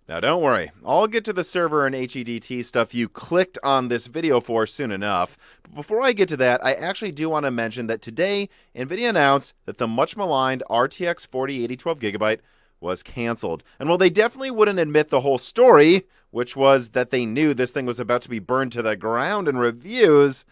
Now don't worry, I'll get to the server and HEDT stuff you clicked on this video for soon enough. But before I get to that, I actually do want to mention that today, NVIDIA announced that the much maligned RTX 4080 12GB was canceled. And while they definitely wouldn't admit the whole story, which was that they knew this thing was about to be burned to the ground in reviews,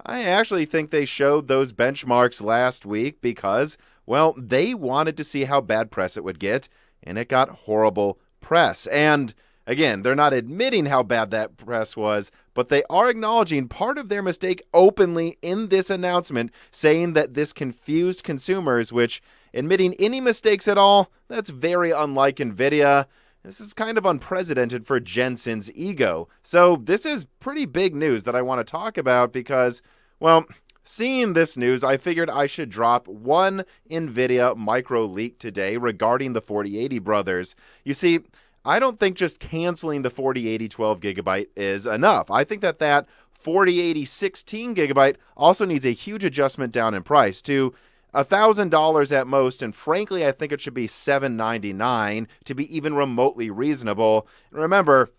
I actually think they showed those benchmarks last week because, well, they wanted to see how bad press it would get, and it got horrible press. And again, they're not admitting how bad that press was, but they are acknowledging part of their mistake openly in this announcement, saying that this confused consumers, which admitting any mistakes at all, that's very unlike NVIDIA. This is kind of unprecedented for Jensen's ego. So this is pretty big news that I want to talk about because, well, seeing this news, I figured I should drop one NVIDIA micro leak today regarding the 4080 brothers. You see, I don't think just canceling the 4080 12GB is enough. I think that 4080 16GB also needs a huge adjustment down in price to $1,000 at most, and frankly, I think it should be $799 to be even remotely reasonable. And remember,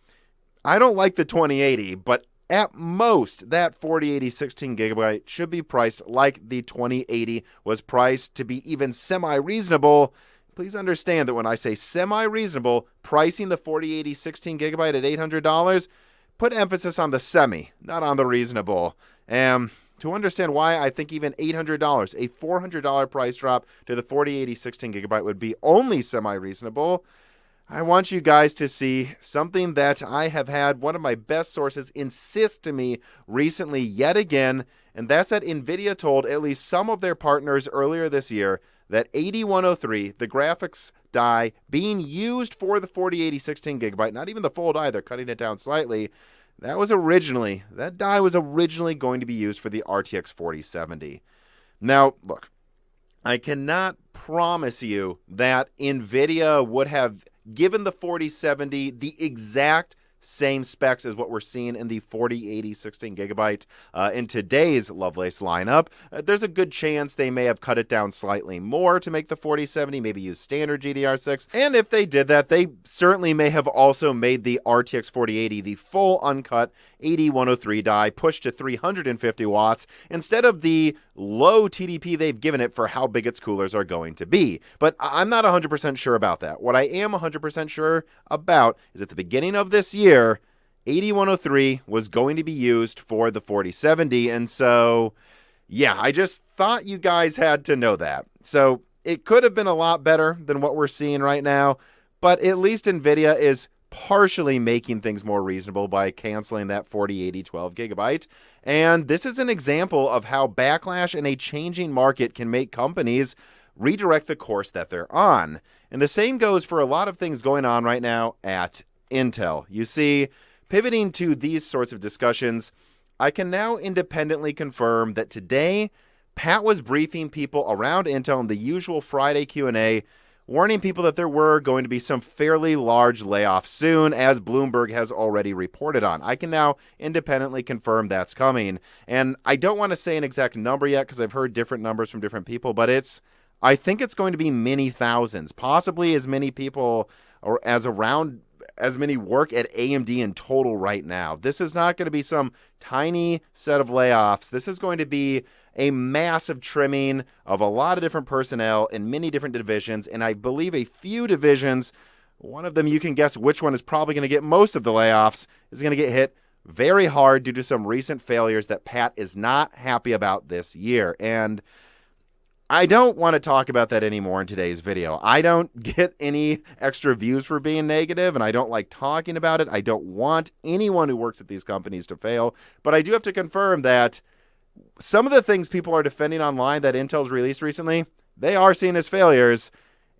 I don't like the 2080, but at most, that 4080 16GB should be priced like the 2080 was priced to be even semi-reasonable. Please understand that when I say semi-reasonable, pricing the 4080 16GB at $800, put emphasis on the semi, not on the reasonable. And to understand why I think even $800, a $400 price drop to the 4080 16GB would be only semi-reasonable, I want you guys to see something that I have had one of my best sources insist to me recently yet again, and that's that NVIDIA told at least some of their partners earlier this year that 8103, the graphics die being used for the 4080 16GB, not even the full die, they're cutting it down slightly, that die was originally going to be used for the RTX 4070. Now, look, I cannot promise you that NVIDIA would have given the 4070 the exact same specs as what we're seeing in the 4080 16GB in today's Lovelace lineup. There's a good chance they may have cut it down slightly more to make the 4070, maybe use standard GDR6. And if they did that, they certainly may have also made the RTX 4080 the full uncut 8103 die pushed to 350 watts instead of the low TDP they've given it for how big its coolers are going to be. But I'm not 100% sure about that. What I am 100% sure about is at the beginning of this year, 8103 was going to be used for the 4070. And so, yeah, I just thought you guys had to know that. So it could have been a lot better than what we're seeing right now, but at least NVIDIA is partially making things more reasonable by canceling that 4080 12GB. And this is an example of how backlash in a changing market can make companies redirect the course that they're on. And the same goes for a lot of things going on right now at Intel. You see, pivoting to these sorts of discussions, I can now independently confirm that today, Pat was briefing people around Intel in the usual Friday Q&A, warning people that there were going to be some fairly large layoffs soon, as Bloomberg has already reported on. I can now independently confirm that's coming. And I don't want to say an exact number yet because I've heard different numbers from different people, but I think it's going to be many thousands, possibly as many people or as many work at AMD in total right now. This is not going to be some tiny set of layoffs. This is going to be a massive trimming of a lot of different personnel in many different divisions, and I believe a few divisions, one of them you can guess which one is probably going to get most of the layoffs, is going to get hit very hard due to some recent failures that Pat is not happy about this year. And I don't want to talk about that anymore in today's video. I don't get any extra views for being negative, and I don't like talking about it. I don't want anyone who works at these companies to fail, but I do have to confirm that some of the things people are defending online that Intel's released recently, they are seen as failures,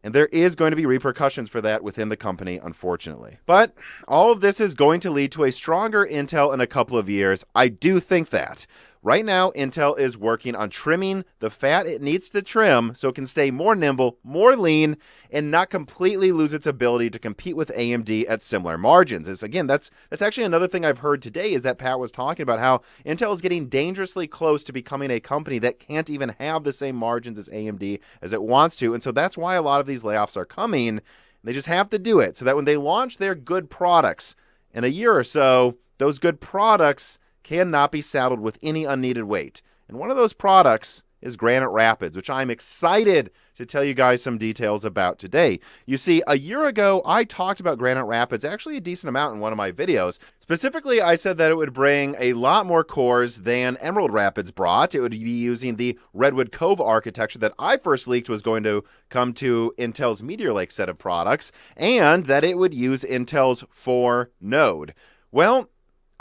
and there is going to be repercussions for that within the company, unfortunately. But all of this is going to lead to a stronger Intel in a couple of years. I do think that. Right now, Intel is working on trimming the fat it needs to trim so it can stay more nimble, more lean, and not completely lose its ability to compete with AMD at similar margins. Again, that's actually another thing I've heard today, is that Pat was talking about how Intel is getting dangerously close to becoming a company that can't even have the same margins as AMD as it wants to. And so that's why a lot of these layoffs are coming. They just have to do it so that when they launch their good products in a year or so, those good products cannot be saddled with any unneeded weight. And one of those products is Granite Rapids, which I'm excited to tell you guys some details about today. You see, a year ago, I talked about Granite Rapids actually a decent amount in one of my videos. Specifically, I said that it would bring a lot more cores than Emerald Rapids brought. It would be using the Redwood Cove architecture that I first leaked was going to come to Intel's Meteor Lake set of products, and that it would use Intel's 4 node. Well,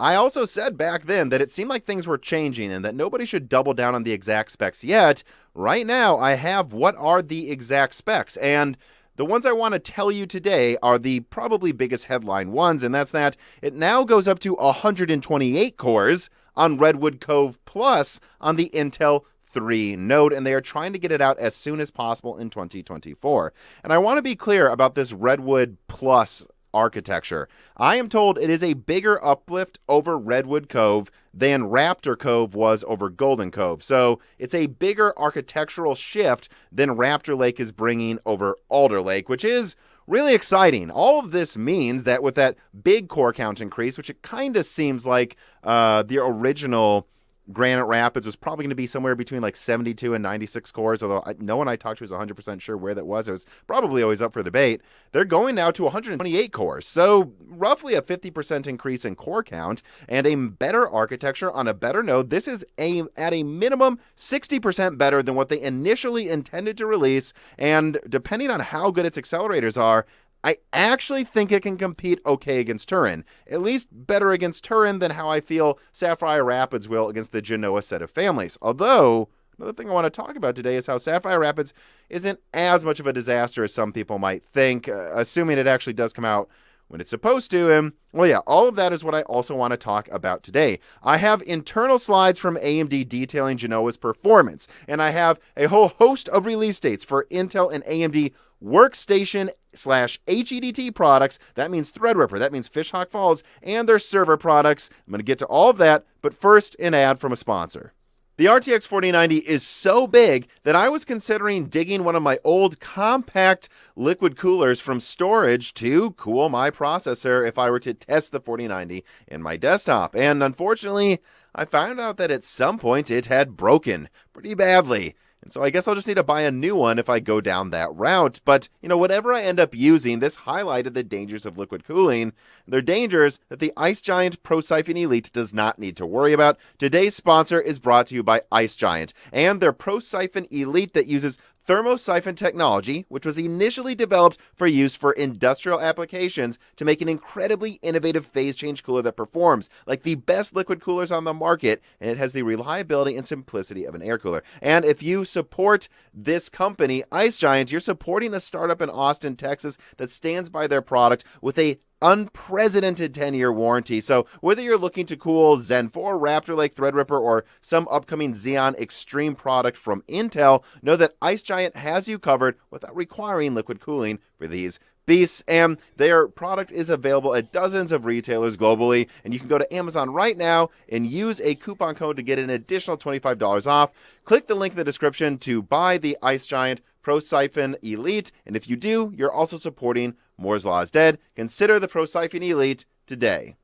I also said back then that it seemed like things were changing and that nobody should double down on the exact specs yet. Right now, I have what are the exact specs, and the ones I want to tell you today are the probably biggest headline ones, and that's that it now goes up to 128 cores on Redwood Cove Plus on the Intel 3 node, and they are trying to get it out as soon as possible in 2024. And I want to be clear about this Redwood Plus architecture. I am told it is a bigger uplift over Redwood Cove than Raptor Cove was over Golden Cove. So it's a bigger architectural shift than Raptor Lake is bringing over Alder Lake, which is really exciting. All of this means that with that big core count increase, which it kind of seems like the original Granite Rapids was probably going to be somewhere between like 72 and 96 cores, although no one I talked to was 100% sure where that was. It was probably always up for debate. They're going now to 128 cores, so roughly a 50% increase in core count and a better architecture on a better node. This is at a minimum 60% better than what they initially intended to release, and depending on how good its accelerators are, I actually think it can compete okay against Turin, at least better against Turin than how I feel Sapphire Rapids will against the Genoa set of families. Although, another thing I want to talk about today is how Sapphire Rapids isn't as much of a disaster as some people might think, assuming it actually does come out when it's supposed to. And, well, yeah, all of that is what I also want to talk about today. I have internal slides from AMD detailing Genoa's performance, and I have a whole host of release dates for Intel and AMD workstation/HEDT products. That means Threadripper, that means Fishhawk Falls, and their server products. I'm going to get to all of that, but first, an ad from a sponsor. The RTX 4090 is so big that I was considering digging one of my old compact liquid coolers from storage to cool my processor if I were to test the 4090 in my desktop. And unfortunately, I found out that at some point it had broken pretty badly. And so I guess I'll just need to buy a new one if I go down that route. But, whatever I end up using, this highlighted the dangers of liquid cooling. They're dangers that the Ice Giant ProSiphon Elite does not need to worry about. Today's sponsor is brought to you by Ice Giant and their ProSiphon Elite that uses thermosiphon technology, which was initially developed for use for industrial applications to make an incredibly innovative phase change cooler that performs like the best liquid coolers on the market, and it has the reliability and simplicity of an air cooler. And if you support this company, Ice Giant, you're supporting a startup in Austin, Texas that stands by their product with a unprecedented 10-year warranty. So whether you're looking to cool Zen 4, Raptor Lake, Threadripper, or some upcoming Xeon Extreme product from Intel, know that Ice Giant has you covered without requiring liquid cooling for these beasts. And their product is available at dozens of retailers globally, and you can go to Amazon right now and use a coupon code to get an additional $25 off. Click the link in the description to buy the Ice Giant ProSiphon Elite, and if you do, you're also supporting Moore's Law is Dead. Consider the ProSiphon Elite today.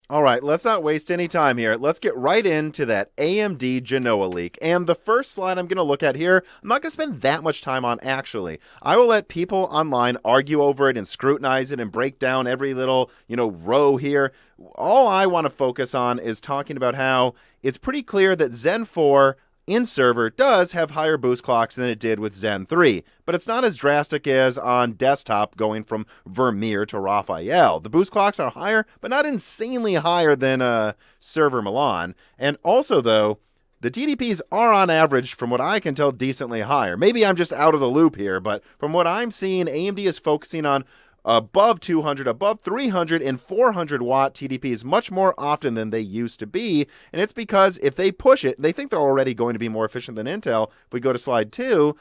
All right, let's not waste any time here. Let's get right into that AMD Genoa leak. And the first slide I'm going to look at here, I'm not going to spend that much time on, actually. I will let people online argue over it and scrutinize it and break down every little, row here. All I want to focus on is talking about how it's pretty clear that Zen 4 in server does have higher boost clocks than it did with Zen 3, but it's not as drastic as on desktop going from Vermeer to Raphael. The boost clocks are higher, but not insanely higher than server Milan. And also, though, the TDPs are on average, from what I can tell, decently higher. Maybe I'm just out of the loop here, but from what I'm seeing, AMD is focusing on above 200, above 300, and 400 watt TDPs much more often than they used to be. And it's because if they push it, they think they're already going to be more efficient than Intel. If we go to slide 2,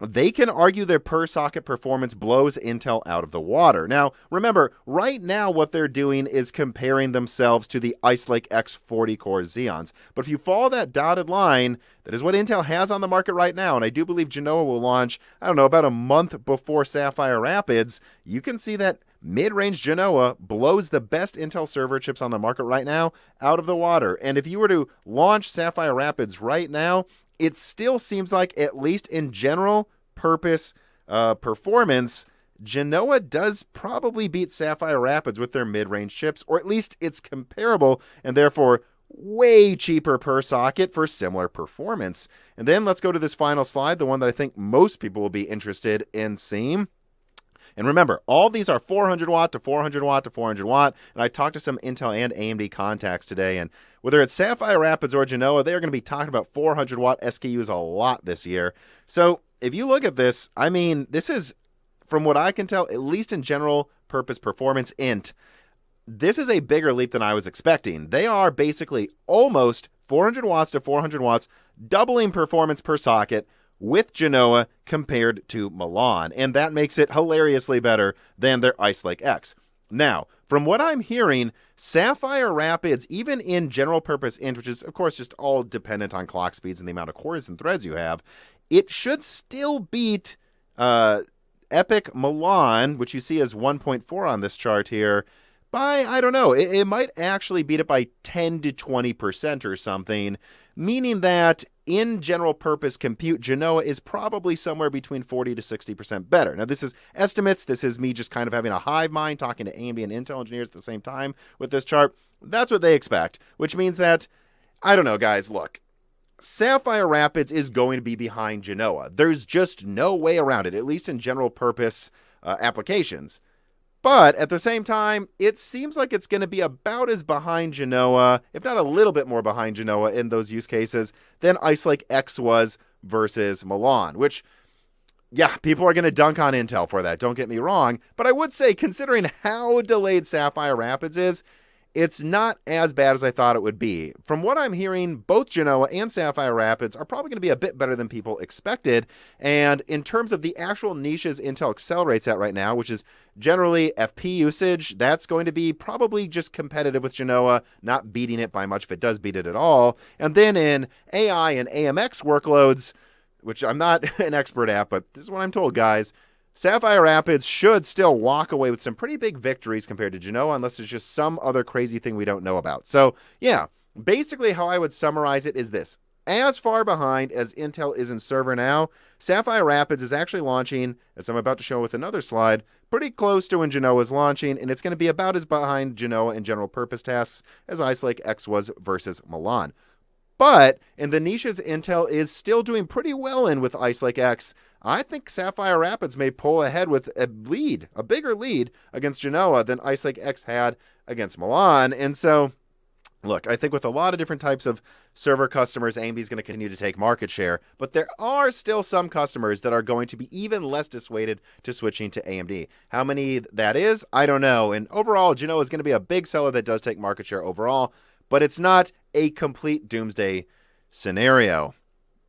they can argue their per socket performance blows Intel out of the water. Now, remember, right now what they're doing is comparing themselves to the Ice Lake X 40-core Xeons. But if you follow that dotted line, that is what Intel has on the market right now, and I do believe Genoa will launch, I don't know, about a month before Sapphire Rapids. You can see that mid-range Genoa blows the best Intel server chips on the market right now out of the water. And if you were to launch Sapphire Rapids right now, it still seems like, at least in general purpose performance, Genoa does probably beat Sapphire Rapids with their mid-range chips, or at least it's comparable and therefore way cheaper per socket for similar performance. And then let's go to this final slide, the one that I think most people will be interested in seeing. And remember, all these are 400 watt to 400 watt to 400 watt. And I talked to some Intel and AMD contacts today, and whether it's Sapphire Rapids or Genoa, they are going to be talking about 400 watt SKUs a lot this year. So if you look at this, I mean, this is, from what I can tell, at least in general purpose performance int, this is a bigger leap than I was expecting. They are basically almost 400 watts to 400 watts, doubling performance per socket with Genoa compared to Milan, and that makes it hilariously better than their Ice Lake X. Now, from what I'm hearing, Sapphire Rapids, even in general purpose int, which is of course just all dependent on clock speeds and the amount of cores and threads you have, it should still beat EPYC Milan, which you see as 1.4 on this chart here, by, I don't know, it might actually beat it by 10 to 20% or something, meaning that in general purpose compute, Genoa is probably somewhere between 40 to 60% better. Now, this is estimates. This is me just kind of having a hive mind, talking to AMD and Intel engineers at the same time with this chart. That's what they expect, which means that, I don't know, guys, look, Sapphire Rapids is going to be behind Genoa. There's just no way around it, at least in general purpose applications. But at the same time, it seems like it's going to be about as behind Genoa, if not a little bit more behind Genoa in those use cases, than Ice Lake X was versus Milan, which, yeah, people are going to dunk on Intel for that, don't get me wrong. But I would say, considering how delayed Sapphire Rapids is, it's not as bad as I thought it would be. From what I'm hearing, both Genoa and Sapphire Rapids are probably going to be a bit better than people expected. And in terms of the actual niches Intel accelerates at right now, which is generally FP usage, that's going to be probably just competitive with Genoa, not beating it by much if it does beat it at all. And then in AI and AMX workloads, which I'm not an expert at, but this is what I'm told, guys, Sapphire Rapids should still walk away with some pretty big victories compared to Genoa, unless there's just some other crazy thing we don't know about. So, yeah, basically how I would summarize it is this. As far behind as Intel is in server now, Sapphire Rapids is actually launching, as I'm about to show with another slide, pretty close to when Genoa is launching, and it's going to be about as behind Genoa in general purpose tasks as Ice Lake X was versus Milan. But in the niches Intel is still doing pretty well in with Ice Lake X, I think Sapphire Rapids may pull ahead with a lead, a bigger lead against Genoa than Ice Lake X had against Milan. And so, look, I think with a lot of different types of server customers, AMD is going to continue to take market share. But there are still some customers that are going to be even less dissuaded to switching to AMD. How many that is, I don't know. And overall, Genoa is going to be a big seller that does take market share overall. But it's not a complete doomsday scenario.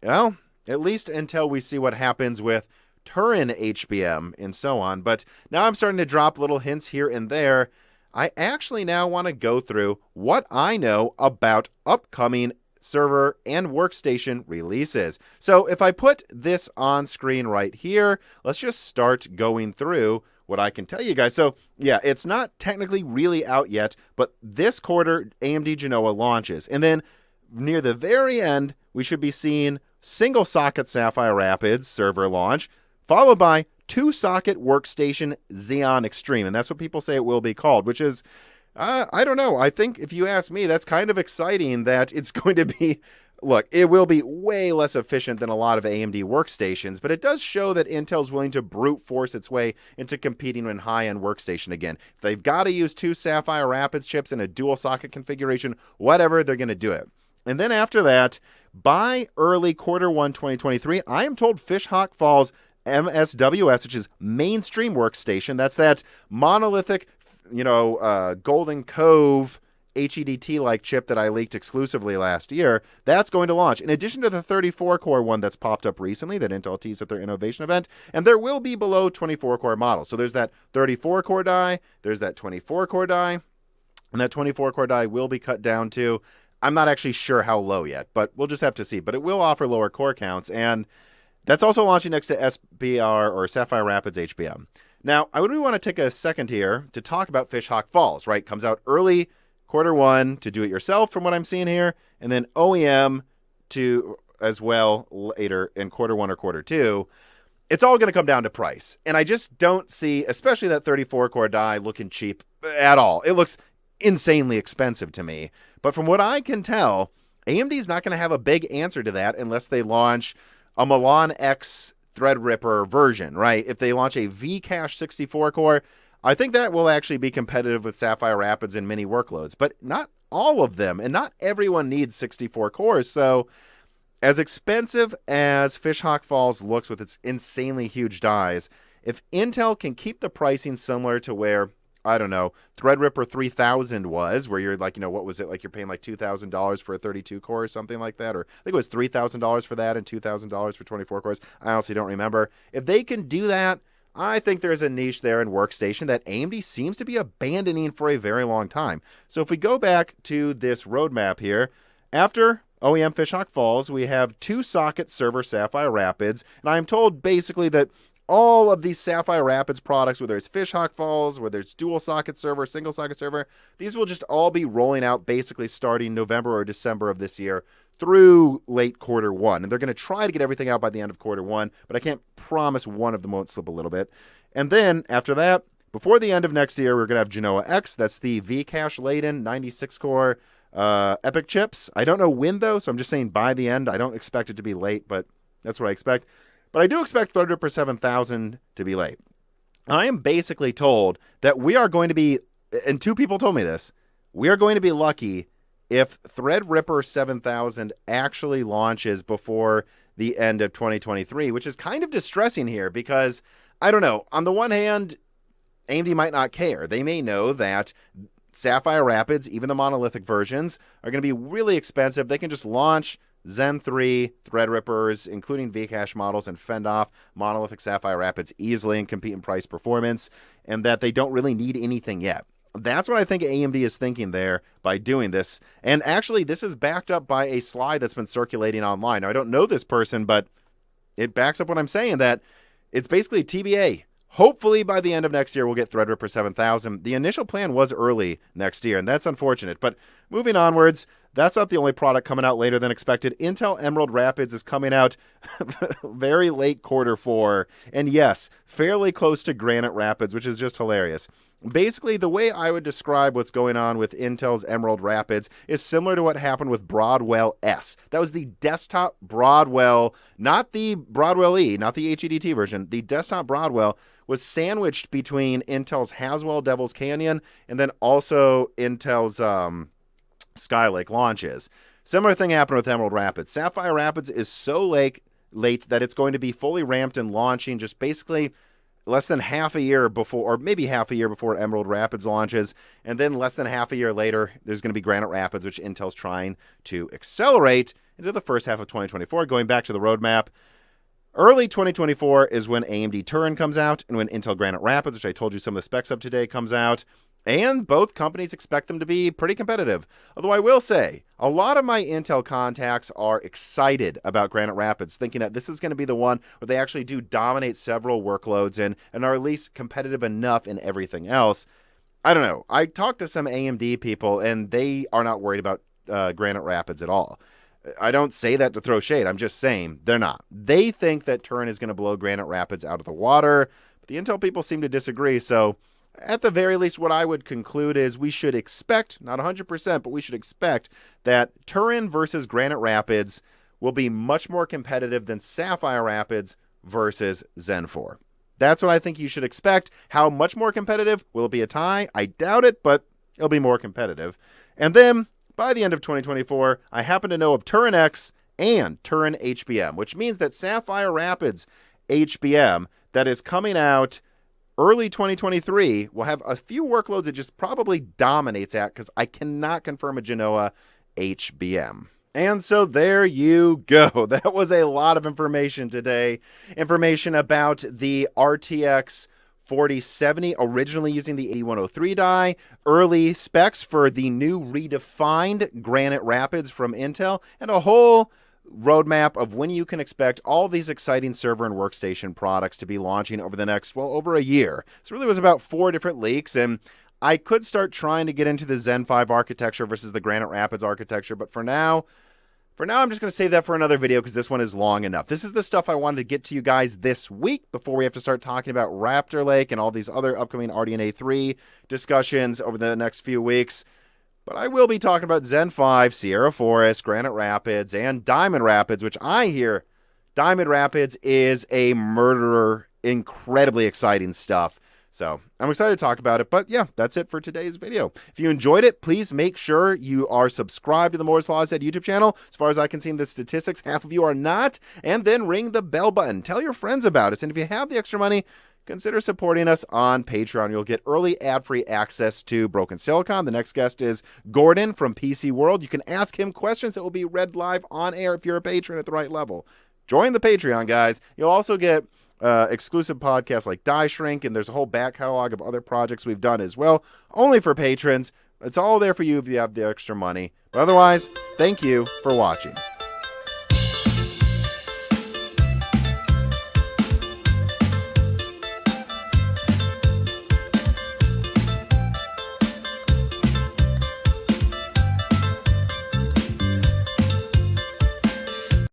Well, at least until we see what happens with Turin-HBM and so on. But now I'm starting to drop little hints here and there. I actually now want to go through what I know about upcoming server and workstation releases. So if I put this on screen right here, let's just start going through what I can tell you guys. So yeah, it's not technically really out yet, but this quarter AMD Genoa launches. And then near the very end, we should be seeing single socket Sapphire Rapids server launch, followed by 2-socket workstation Xeon Extreme. And that's what people say it will be called, which is, I don't know. I think if you ask me, that's kind of exciting that it's going to be, look, it will be way less efficient than a lot of AMD workstations, but it does show that Intel's willing to brute force its way into competing in high-end workstation again. If they've got to use 2 Sapphire Rapids chips in a dual socket configuration, whatever, they're going to do it. And then after that, by early Q1 2023, I am told Fishhawk Falls MSWS, which is mainstream workstation. That's that monolithic, Golden Cove HEDT-like chip that I leaked exclusively last year. That's going to launch, in addition to the 34-core one that's popped up recently that Intel teased at their innovation event, and there will be below 24-core models. So there's that 34-core die, there's that 24-core die, and that 24-core die will be cut down to, I'm not actually sure how low yet, but we'll just have to see. But it will offer lower core counts, and that's also launching next to SBR or Sapphire Rapids HBM. Now, I would want to take a second here to talk about Fishhawk Falls, right? Comes out early Q1 to do it yourself from what I'm seeing here, and then OEM to as well later in Q1 or Q2. It's all going to come down to price. And I just don't see, especially that 34-core die, looking cheap at all. It looks insanely expensive to me. But from what I can tell, AMD is not going to have a big answer to that unless they launch a Milan-X Threadripper version, right? If they launch a V-Cache 64-core, I think that will actually be competitive with Sapphire Rapids in many workloads, but not all of them, and not everyone needs 64 cores. So as expensive as Fishhawk Falls looks with its insanely huge dies, if Intel can keep the pricing similar to where, I don't know, Threadripper 3000 was, where you're like, what was it? Like you're paying like $2,000 for a 32 core or something like that. Or I think it was $3,000 for that and $2,000 for 24 cores. I honestly don't remember. If they can do that, I think there's a niche there in workstation that AMD seems to be abandoning for a very long time. So if we go back to this roadmap here, after OEM Fishhawk Falls, we have 2-socket server Sapphire Rapids, and I'm told basically that all of these Sapphire Rapids products, whether it's Fishhawk Falls, whether it's dual-socket server, single-socket server, these will just all be rolling out basically starting November or December of this year through late Q1. And they're going to try to get everything out by the end of Q1, but I can't promise one of them won't slip a little bit. And then after that, before the end of next year, we're going to have Genoa-X. That's the V-Cache laden 96-core EPYC chips. I don't know when, though, so I'm just saying by the end. I don't expect it to be late, but that's what I expect. But I do expect Threadripper 7000 to be late. I am basically told that we are going to be, and 2 people told me this, we are going to be lucky if Threadripper 7000 actually launches before the end of 2023, which is kind of distressing here because, I don't know, on the one hand, AMD might not care. They may know that Sapphire Rapids, even the monolithic versions, are going to be really expensive. They can just launch Zen 3 Threadrippers, including V-Cache models, and fend off monolithic Sapphire Rapids easily and compete in price performance, and that they don't really need anything yet. That's what I think AMD is thinking there by doing this. And actually, this is backed up by a slide that's been circulating online. Now, I don't know this person, but it backs up what I'm saying, that it's basically TBA. Hopefully, by the end of next year, we'll get Threadripper 7000. The initial plan was early next year, and that's unfortunate. But moving onwards, that's not the only product coming out later than expected. Intel Emerald Rapids is coming out very late Q4. And yes, fairly close to Granite Rapids, which is just hilarious. Basically, the way I would describe what's going on with Intel's Emerald Rapids is similar to what happened with Broadwell S. That was the desktop Broadwell, not the Broadwell E, not the HEDT version. The desktop Broadwell was sandwiched between Intel's Haswell Devil's Canyon and then also Intel's Skylake launches. Similar thing happened with Emerald Rapids. Sapphire Rapids is so late that it's going to be fully ramped and launching just basically less than half a year before, or maybe half a year before Emerald Rapids launches, and then less than half a year later, there's going to be Granite Rapids, which Intel's trying to accelerate into the first half of 2024. Going back to the roadmap, early 2024 is when AMD Turin comes out, and when Intel Granite Rapids, which I told you some of the specs of today, comes out. And both companies expect them to be pretty competitive. Although I will say, a lot of my Intel contacts are excited about Granite Rapids, thinking that this is going to be the one where they actually do dominate several workloads and are at least competitive enough in everything else. I don't know. I talked to some AMD people, and they are not worried about Granite Rapids at all. I don't say that to throw shade. I'm just saying they're not. They think that Turin is going to blow Granite Rapids out of the water. But the Intel people seem to disagree, so at the very least, what I would conclude is we should expect, not 100%, but we should expect that Turin versus Granite Rapids will be much more competitive than Sapphire Rapids versus Zen 4. That's what I think you should expect. How much more competitive? Will it be a tie? I doubt it, but it'll be more competitive. And then, by the end of 2024, I happen to know of Turin-X and Turin-HBM, which means that Sapphire Rapids Turin-HBM that is coming out early 2023 will have a few workloads it just probably dominates at, because I cannot confirm a Genoa HBM. And so there you go. That was a lot of information today. Information about the RTX 4070, originally using the 8103 die, early specs for the new redefined Granite Rapids from Intel, and a whole roadmap of when you can expect all these exciting server and workstation products to be launching over the next, well, over a year. So really was about 4 different leaks, and I could start trying to get into the Zen 5 architecture versus the Granite Rapids architecture, but for now, I'm just going to save that for another video because this one is long enough. This is the stuff I wanted to get to you guys this week before we have to start talking about Raptor Lake and all these other upcoming RDNA 3 discussions over the next few weeks. But I will be talking about Zen 5, Sierra Forest, Granite Rapids, and Diamond Rapids, which I hear Diamond Rapids is a murderer. Incredibly exciting stuff. So I'm excited to talk about it. But yeah, that's it for today's video. If you enjoyed it, please make sure you are subscribed to the Moore's Law Said YouTube channel. As far as I can see in the statistics, half of you are not. And then ring the bell button. Tell your friends about us. And if you have the extra money, consider supporting us on Patreon. You'll get early ad-free access to Broken Silicon. The next guest is Gordon from PC World. You can ask him questions that will be read live on air if you're a patron at the right level. Join the Patreon, guys. You'll also get exclusive podcasts like Die Shrink, and there's a whole back catalog of other projects we've done as well, only for patrons. It's all there for you if you have the extra money. But otherwise, thank you for watching.